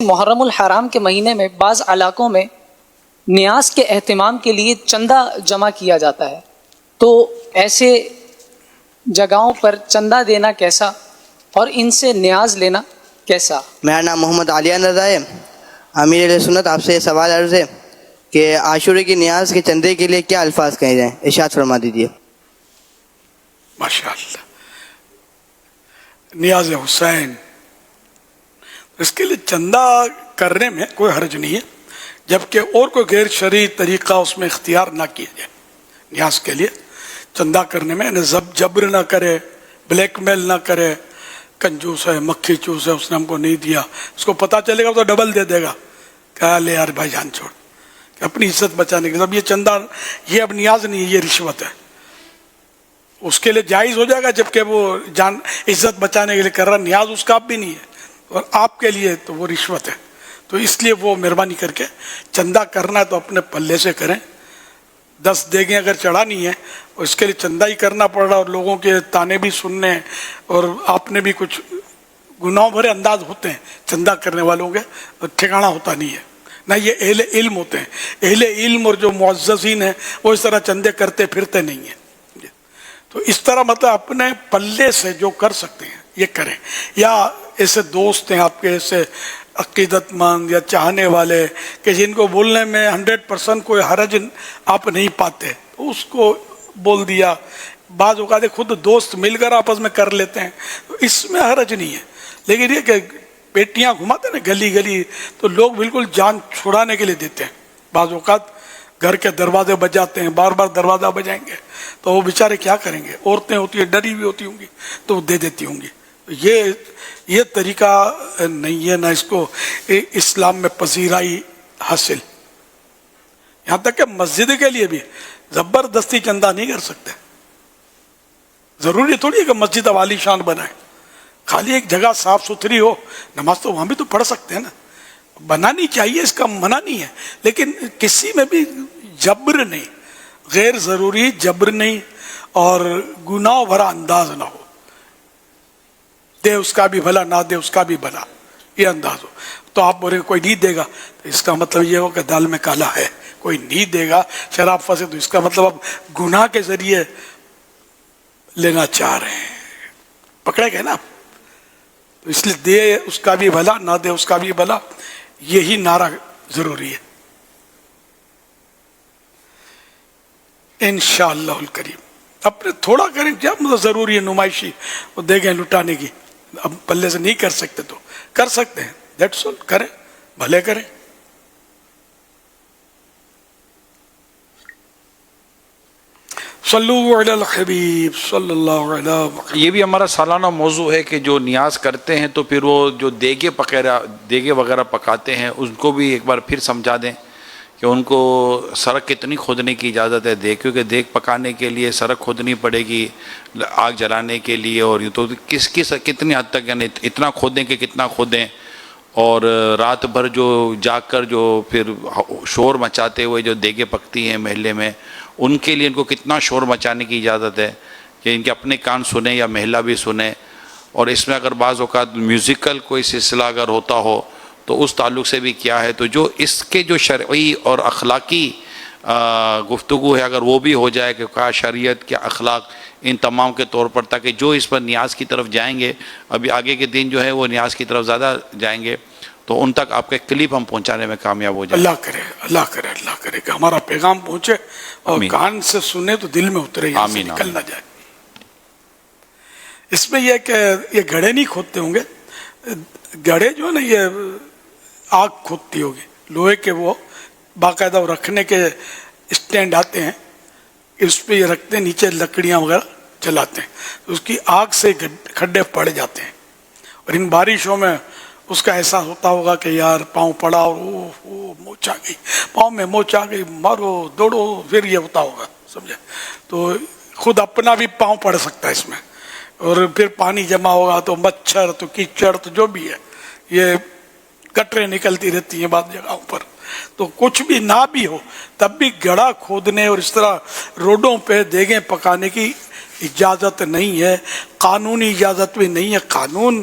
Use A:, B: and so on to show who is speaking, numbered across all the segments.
A: محرم الحرام کے مہینے میں بعض علاقوں میں نیاز کے اہتمام کے لیے چندہ جمع کیا جاتا ہے، تو ایسے جگہوں پر چندہ دینا کیسا اور ان سے نیاز لینا کیسا؟
B: میرا نام محمد عالیہ رضا ہے، امیر اہل سنت۔ آپ سے یہ سوال عرض ہے کہ عاشورے کی نیاز کے چندے کے لیے کیا الفاظ کہے جائیں، ارشاد فرما دیجیے۔
C: ماشاءاللہ، نیاز حسین، اس کے لیے چندہ کرنے میں کوئی حرج نہیں ہے، جبکہ اور کوئی غیر شرعی طریقہ اس میں اختیار نہ کیا جائے۔ نیاز کے لیے چندہ کرنے میں جبر نہ کرے، بلیک میل نہ کرے، کنجوس ہے، مکھی چوس ہے، اس نے ہم کو نہیں دیا، اس کو پتہ چلے گا تو ڈبل دے دے گا، کہا لے یار بھائی جان چھوڑ، کہ اپنی عزت بچانے کے لیے۔ اب یہ چندہ، یہ اب نیاز نہیں ہے، یہ رشوت ہے۔ اس کے لیے جائز ہو جائے گا جبکہ وہ جان عزت بچانے کے لیے کر رہا، نیاز اس کا بھی نہیں ہے اور آپ کے لیے تو وہ رشوت ہے۔ تو اس لیے وہ مہربانی کر کے چندہ کرنا ہے تو اپنے پلے سے کریں۔ 10 دیگیں اگر چڑھانی ہے اور اس کے لیے چندہ ہی کرنا پڑ رہا اور لوگوں کے تانے بھی سننے اور آپ نے بھی کچھ گناہ بھرے انداز ہوتے ہیں چندہ کرنے والوں کے، اور ٹھکانہ ہوتا نہیں ہے نہ۔ یہ اہل علم ہوتے ہیں، اہل علم اور جو معززین ہیں وہ اس طرح چندے کرتے پھرتے نہیں ہیں۔ تو اس طرح مطلب اپنے پلے سے جو کر سکتے ہیں یہ کریں، یا ایسے دوست ہیں آپ کے، ایسے عقیدت مند یا چاہنے والے کہ جن کو بولنے میں 100% کوئی حرج آپ نہیں پاتے، تو اس کو بول دیا۔ بعض اوقات خود دوست مل کر آپس میں کر لیتے ہیں، تو اس میں حرج نہیں ہے۔ لیکن یہ کہ پیٹیاں گھماتے ہیں نا گلی گلی، تو لوگ بالکل جان چھڑانے کے لیے دیتے ہیں۔ بعض اوقات گھر کے دروازے بجاتے ہیں، بار بار دروازہ بجائیں گے تو وہ بیچارے کیا کریں گے، عورتیں ہوتی ہیں ڈری ہوئی ہوتی ہوں گی تو وہ دے دیتی ہوں گی۔ یہ طریقہ نہیں ہے، نہ اس کو اسلام میں پذیرائی حاصل۔ یہاں تک کہ مسجد کے لیے بھی زبردستی چندہ نہیں کر سکتے۔ ضروری تھوڑی ہے کہ مسجد عالی شان بنائے، خالی ایک جگہ صاف ستھری ہو، نماز تو وہاں بھی تو پڑھ سکتے ہیں نا، بنانی چاہیے، اس کا منع نہیں ہے، لیکن کسی میں بھی جبر نہیں، غیر ضروری جبر نہیں، اور گناہ بھرا انداز نہ ہو، دے اس کا بھی بھلا نہ دے اس کا بھی بھلا، یہ انداز ہو۔ تو آپ بولے کوئی نہیں دے گا تو اس کا مطلب یہ ہو کہ دال میں کالا ہے، کوئی نہیں دے گا شراب پھنسے تو اس کا مطلب اب گناہ کے ذریعے لینا چاہ رہے ہیں، پکڑے گئے نا آپ۔ تو اس لیے دے اس کا بھی بھلا نہ دے اس کا بھی بھلا، یہی نعرہ ضروری ہے۔ انشاءاللہ الکریم اپنے تھوڑا کریں، کیا مطلب ضروری ہے نمائشی وہ دے گئے لٹانے کی، اب پلے سے نہیں کر سکتے تو کر سکتے ہیں، دیٹس آل، کریں بھلے کریں۔ صلو علی الحبیب صلی اللہ علیہ وسلم۔
D: یہ بھی ہمارا سالانہ موضوع ہے کہ جو نیاز کرتے ہیں تو پھر وہ جو دیگے وغیرہ پکاتے ہیں ان کو بھی ایک بار پھر سمجھا دیں کہ ان کو سڑک کتنی کھودنے کی اجازت ہے، کیونکہ دیگ پکانے کے لیے سڑک کھودنی پڑے گی آگ جلانے کے لیے، اور تو کتنی حد تک، یعنی اتنا کھودیں کہ کتنا کھودیں، اور رات بھر جو جاگ کر جو پھر شور مچاتے ہوئے جو دیگیں پکتی ہیں محلے میں، ان کے لیے ان کو کتنا شور مچانے کی اجازت ہے کہ ان کے اپنے کان سنیں یا محلہ بھی سنیں۔ اور اس میں اگر بعض اوقات میوزیکل کوئی سلسلہ اگر ہوتا ہو تو اس تعلق سے بھی کیا ہے، تو جو اس کے جو شرعی اور اخلاقی گفتگو ہے اگر وہ بھی ہو جائے کہ کیا شریعت کیا اخلاق ان تمام کے طور پر، تاکہ جو اس پر نیاز کی طرف جائیں گے، ابھی آگے کے دن جو ہے وہ نیاز کی طرف زیادہ جائیں گے، تو ان تک آپ کے کلپ ہم پہنچانے میں کامیاب ہو جائیں۔
C: اللہ کرے اللہ کرے اللہ کرے کہ ہمارا پیغام پہنچے اور کان سے سنے تو دل میں اترے، یہاں سے نکل نہ جائے۔ اس میں یہ کہ یہ گھڑے نہیں کھودتے ہوں گے، گھڑے جو ہے نا یہ آگ کھودتی ہوگی، لوہے کے وہ باقاعدہ رکھنے کے اسٹینڈ آتے ہیں، اس پہ یہ رکھتے ہیں، نیچے لکڑیاں وغیرہ جلاتے ہیں، اس کی آگ سے کھڈے پڑ جاتے ہیں، اور ان بارشوں میں اس کا احساس ہوتا ہوگا کہ یار پاؤں پڑا اور موچ آ گئی، پاؤں میں موچ آ گئی، مارو دوڑو، پھر یہ ہوتا ہوگا، سمجھے؟ تو خود اپنا بھی پاؤں پڑ سکتا ہے اس میں، اور پھر پانی جمع ہوگا تو مچھر تو کیچڑ تو جو بھی ہے، یہ گٹریں نکلتی رہتی ہیں بعض جگہوں پر۔ تو کچھ بھی نہ بھی ہو تب بھی گڑھا کھودنے اور اس طرح روڈوں پہ دیگیں پکانے کی اجازت نہیں ہے، قانونی اجازت بھی نہیں ہے۔ قانون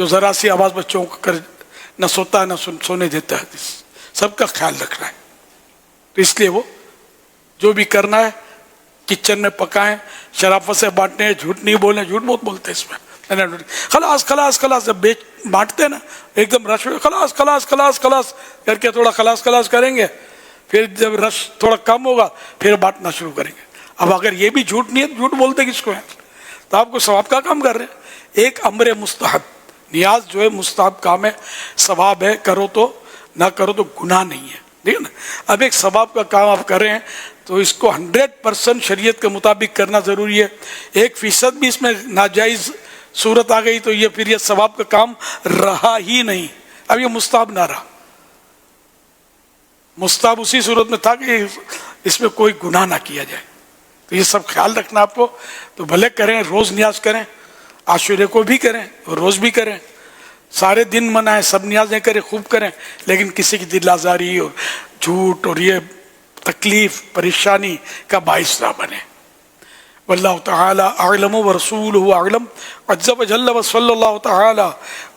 C: جو ذرا سی آواز بچوں کو کر نہ سوتا ہے نہ سونے دیتا ہے، سب کا خیال رکھنا ہے. تو اس لیے وہ جو بھی کرنا ہے کچن میں پکائیں، شرافت سے بانٹیں، جھوٹ نہیں بولیں. جھوٹ بہت بولتے ہیں اس میں. خلاص خلاص خلاص جب بانٹتے نا ایک دم رش خلاص خلاص خلاص خلاص کر کے تھوڑا خلاص خلاص کریں گے، پھر جب رش تھوڑا کم ہوگا پھر بانٹنا شروع کریں گے. اب اگر یہ بھی جھوٹ نہیں ہے، جھوٹ بولتے کس کو ہے؟ تو آپ کو ثواب کا کام کر رہے ہیں. ایک امر مستحب، نیاز جو ہے مستحب کام ہے، ثواب ہے، کرو تو نہ کرو تو گناہ نہیں ہے. ٹھیک ہے نا. اب ایک ثواب کا کام آپ کر رہے ہیں تو اس کو 100% شریعت کے مطابق کرنا ضروری ہے. 1% بھی اس میں ناجائز صورت آ گئی تو یہ پھر یہ ثواب کا کام رہا ہی نہیں. اب یہ مستحب نہ رہا. مستحب اسی صورت میں تھا کہ اس میں کوئی گناہ نہ کیا جائے. تو یہ سب خیال رکھنا آپ کو. تو بھلے کریں، روز نیاز کریں، عاشورے کو بھی کریں اور روز بھی کریں، سارے دن منائیں، سب نیازیں کریں، خوب کریں، لیکن کسی کی دل آزاری اور جھوٹ اور یہ تکلیف پریشانی کا باعث نہ بنے. واللہ تعالی اعلم ورسولہ اعلم عز وجل وصلی اللہ تعالی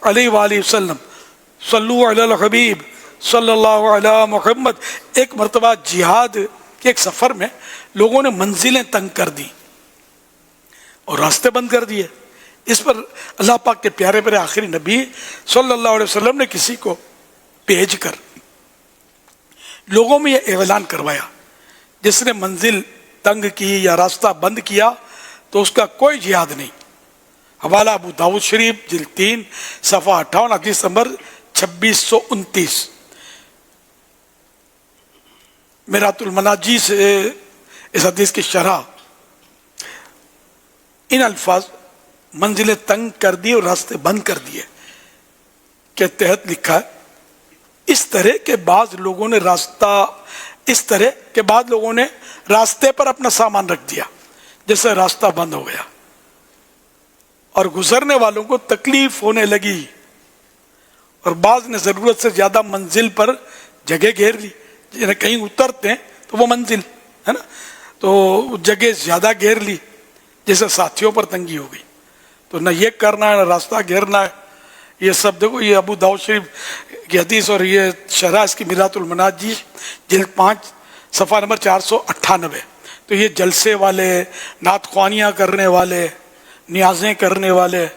C: علیہ وآلہ وسلم. صلو علی الحبیب صلی اللہ علی محمد. ایک مرتبہ جہاد کے ایک سفر میں لوگوں نے منزلیں تنگ کر دی اور راستے بند کر دیے. اس پر اللہ پاک کے پیارے پیارے آخری نبی صلی اللہ علیہ وسلم نے کسی کو بھیج کر لوگوں میں یہ اعلان کروایا، جس نے منزل تنگ کی یا راستہ بند کیا تو اس کا کوئی جہاد نہیں. حوالہ ابو داؤد شریف جلد 3 صفحہ 58 حدیث نمبر 2629. میرات المناجی سے اس حدیث کی شرح ان الفاظ منزلیں تنگ کر دی اور راستے بند کر دیے کے تحت لکھا ہے، اس طرح کے بعض لوگوں نے راستے پر اپنا سامان رکھ دیا جیسے راستہ بند ہو گیا اور گزرنے والوں کو تکلیف ہونے لگی، اور بعض نے ضرورت سے زیادہ منزل پر جگہ گھیر لی. یعنی کہیں اترتے ہیں تو وہ منزل ہے نا، تو جگہ زیادہ گھیر لی، جیسے ساتھیوں پر تنگی ہو گئی. تو نہ یہ کرنا ہے نہ راستہ گھیرنا ہے. یہ سب دیکھو، یہ ابو داؤد شریف کی حدیث اور یہ شرح اس کی میرات المناجی جلد 5 صفحہ نمبر 498. تو یہ جلسے والے، نعت خوانیاں کرنے والے، نیازیں کرنے والے،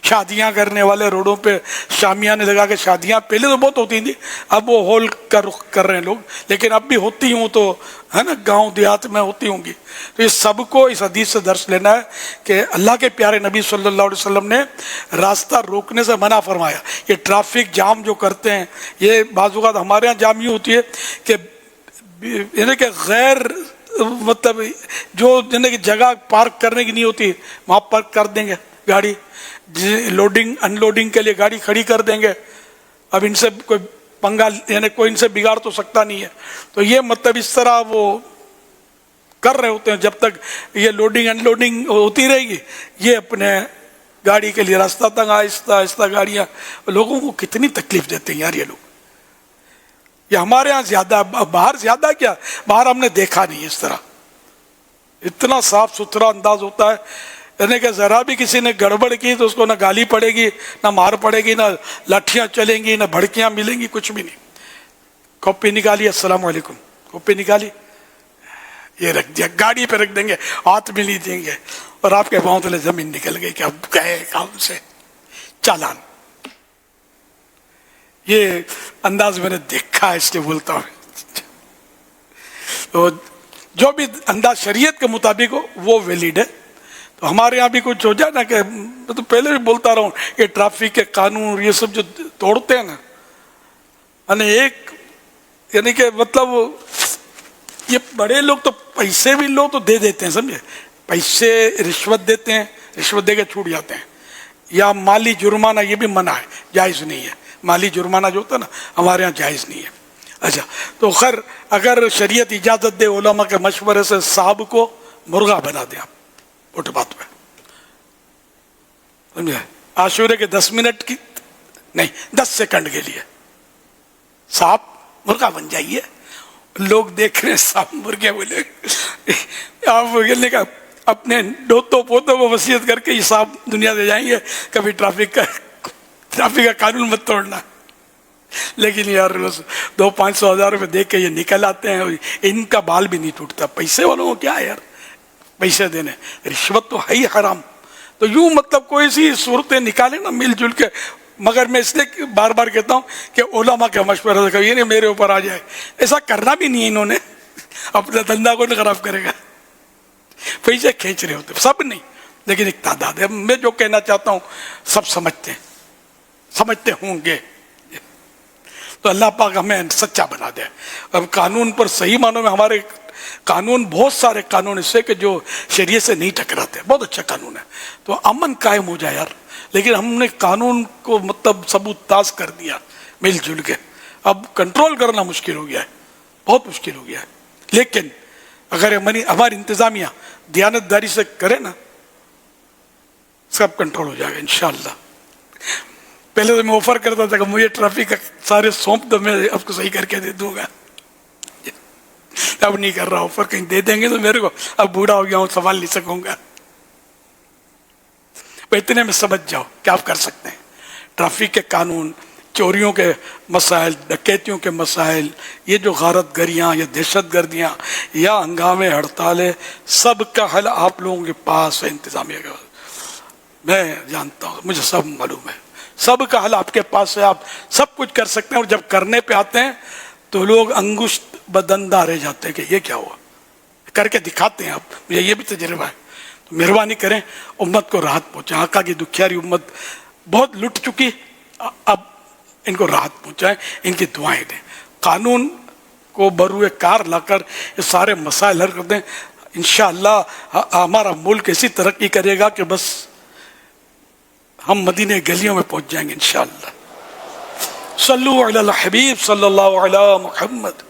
C: شادیاں کرنے والے، روڈوں پہ شامیانے لگا کے شادیاں پہلے تو بہت ہوتی تھیں، اب وہ ہال کا رخ کر رہے ہیں لوگ، لیکن اب بھی ہوتی ہوں تو ہے نا، گاؤں دیہات میں ہوتی ہوں گی. تو یہ سب کو اس حدیث سے درس لینا ہے کہ اللہ کے پیارے نبی صلی اللہ علیہ وسلم نے راستہ روکنے سے منع فرمایا. یہ ٹریفک جام جو کرتے ہیں، یہ بعض اوقات ہمارے یہاں جام یہ ہوتی ہے کہ یعنی کہ غیر مطلب جو یعنی کہ جگہ پارک کرنے کی نہیں ہوتی وہاں پارک کر دیں گے گاڑی، لوڈنگ ان لوڈنگ کے لیے گاڑی کھڑی کر دیں گے. اب ان سے کوئی پنگا یعنی کوئی ان سے بگاڑ تو سکتا نہیں ہے. تو یہ مطلب اس طرح وہ کر رہے ہوتے ہیں جب تک یہ لوڈنگ ان لوڈنگ ہوتی رہے گی، یہ اپنے گاڑی کے لیے راستہ تنگ، آہستہ آہستہ گاڑیاں. لوگوں کو کتنی تکلیف دیتے ہیں یار یہ لوگ. یہ ہمارے ہاں زیادہ، باہر زیادہ کیا، باہر ہم نے دیکھا نہیں اس طرح. اتنا صاف ستھرا انداز ہوتا ہے، یعنی کہ ذرا بھی کسی نے گڑبڑ کی تو اس کو نہ گالی پڑے گی، نہ مار پڑے گی، نہ لاٹھیاں چلیں گی، نہ بھڑکیاں ملیں گی، کچھ بھی نہیں. کاپی نکالی، السلام علیکم، کاپی نکالی، یہ رکھ دیا، گاڑی پہ رکھ دیں گے، ہاتھ میں نہیں دیں گے، اور آپ کے پاؤں تلے زمین نکل گئی کہ اب گئے کام سے، چالان. یہ انداز میں نے دیکھا ہے، اس لیے بولتا ہوں. تو جو بھی انداز شریعت کے مطابق ہو وہ ویلڈ ہے. تو ہمارے یہاں بھی کچھ ہو جائے نا کہ میں تو پہلے بھی بولتا رہا ہوں، یہ ٹریفک کے قانون یہ سب جو توڑتے ہیں نا، ایک یعنی کہ مطلب یہ بڑے لوگ تو پیسے بھی لو تو دے دیتے ہیں، سمجھے، پیسے رشوت دیتے ہیں، رشوت دے کے چھوٹ جاتے ہیں. یا مالی جرمانہ، یہ بھی منع ہے، جائز نہیں ہے. مالی جرمانہ جو ہوتا ہے نا ہمارے ہاں جائز نہیں ہے. اچھا، تو خیر اگر شریعت اجازت دے علماء کے مشورے سے صاحب کو مرغا بنا دیں آپ موٹے بات پہ، سمجھے، عاشورے کے 10 منٹ کی نہیں 10 سیکنڈ کے لیے صاحب مرغا بن جائیے. لوگ دیکھ رہے ہیں صاحب مرغے بولے، آپ بولنے کا اپنے دوستوں پوتوں کو وصیت کر کے یہ صاحب دنیا سے جائیں گے، کبھی ٹریفک کا ٹریفک کا قانون مت توڑنا. لیکن یار 200-500 روپے دے کے یہ نکل آتے ہیں, ان کا بال بھی نہیں ٹوٹتا. پیسے والوں کو کیا ہے یار پیسے دینے, رشوت تو ہے ہی حرام. تو یوں مطلب کوئی سی صورتیں نکالے نا مل جل کے. مگر میں اس لیے بار بار کہتا ہوں کہ علماء کے مشورہ سے یہ نہیں میرے اوپر آ جائے. ایسا کرنا بھی نہیں ہے انہوں نے, اپنا دھندا کو نہیں خراب کرے گا. پیسے کھینچ رہے ہوتے سب نہیں, لیکن ایک تعداد ہے. میں جو کہنا چاہتا ہوں سب سمجھتے ہوں گے. تو اللہ پاک ہمیں سچا بنا دے. اب قانون پر صحیح معنوں میں ہمارے قانون, بہت سارے قانون ایسے کہ جو شریعت سے نہیں ٹکراتے, بہت اچھا قانون ہے. تو امن قائم ہو جائے یار. لیکن ہم نے قانون کو مطلب ثبوت تاز کر دیا مل جل کے. اب کنٹرول کرنا مشکل ہو گیا ہے, بہت مشکل ہو گیا ہے. لیکن اگر ہماری انتظامیہ دیانتداری سے کرے نا, سب کنٹرول ہو جائے گا انشاءاللہ. پہلے تو میں آفر کرتا تھا کہ مجھے ٹریفک کا سارے سونپ دو, میں آپ کو صحیح کر کے دے دوں گا. اب نہیں کر رہا آفر, کہیں دے دیں گے تو میرے کو اب بوڑھا ہو گیا ہوں, سنبھال نہیں سکوں گا. اتنے میں سمجھ جاؤ کہ آپ کر سکتے ہیں. ٹریفک کے قانون, چوریوں کے مسائل, ڈکیتیوں کے مسائل, یہ جو غارت گریاں یا دہشت گردیاں یا ہنگامے ہڑتالیں, سب کا حل آپ لوگوں کے پاس ہے انتظامیہ کے پاس. میں جانتا ہوں, مجھے سب معلوم ہے, سب کا حل آپ کے پاس ہے. آپ سب کچھ کر سکتے ہیں. اور جب کرنے پہ آتے ہیں تو لوگ انگشت بدندہ رہ جاتے ہیں کہ یہ کیا ہوا, کر کے دکھاتے ہیں آپ. مجھے یہ بھی تجربہ ہے. تو مہربانی کریں, امت کو راحت پہنچائیں. آقا کی دکھیاری امت بہت لٹ چکی, اب ان کو راحت پہنچائیں, ان کی دعائیں دیں. قانون کو بروئے کار لا کر یہ سارے مسائل حل کر دیں. انشاءاللہ ہمارا ملک ایسی ترقی کرے گا کہ بس ہم مدینے گلیوں میں پہنچ جائیں گے انشاءاللہ. صلو علی الحبیب صلی اللہ علی محمد.